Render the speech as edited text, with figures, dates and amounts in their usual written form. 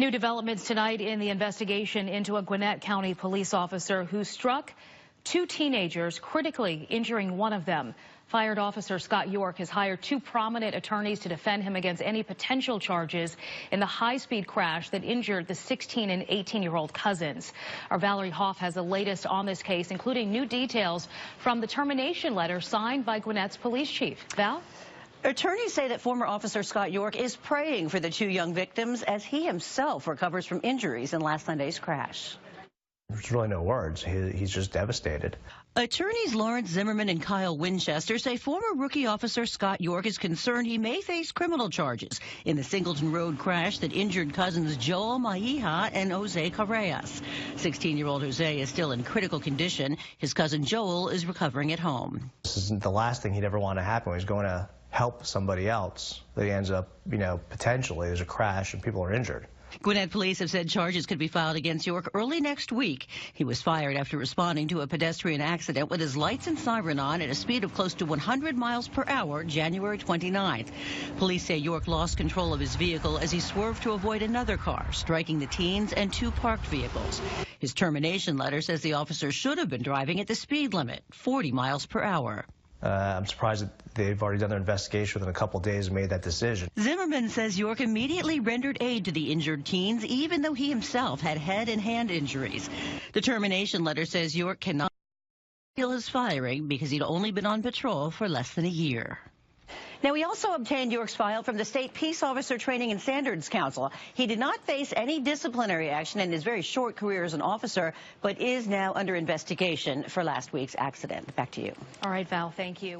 New developments tonight in the investigation into a Gwinnett County police officer who struck two teenagers, critically injuring one of them. Fired Officer Scott York has hired two prominent attorneys to defend him against any potential charges in the high-speed crash that injured the 16 and 18-year-old cousins. Our Valerie Hoff has the latest on this case, including new details from the termination letter signed by Gwinnett's police chief. Val? Attorneys say that former Officer Scott York is praying for the two young victims as he himself recovers from injuries in last Sunday's crash. There's really no words. He's just devastated. Attorneys Lawrence Zimmerman and Kyle Winchester say former rookie officer Scott York is concerned he may face criminal charges in the Singleton Road crash that injured cousins Joel Maija and Jose Carreras. 16-year-old Jose is still in critical condition. His cousin Joel is recovering at home. This isn't the last thing he'd ever want to happen. He's going to help somebody else that he ends up, potentially there's a crash and people are injured. Gwinnett police have said charges could be filed against York early next week. He was fired after responding to a pedestrian accident with his lights and siren on at a speed of close to 100 miles per hour January 29th. Police say York lost control of his vehicle as he swerved to avoid another car, striking the teens and two parked vehicles. His termination letter says the officer should have been driving at the speed limit, 40 miles per hour. I'm surprised that they've already done their investigation within a couple of days and made that decision. Zimmerman says York immediately rendered aid to the injured teens, even though he himself had head and hand injuries. The termination letter says York cannot appeal his firing because he'd only been on patrol for less than a year. Now, we also obtained York's file from the State Peace Officer Training and Standards Council. He did not face any disciplinary action in his very short career as an officer, but is now under investigation for last week's accident. Back to you. All right, Val, thank you.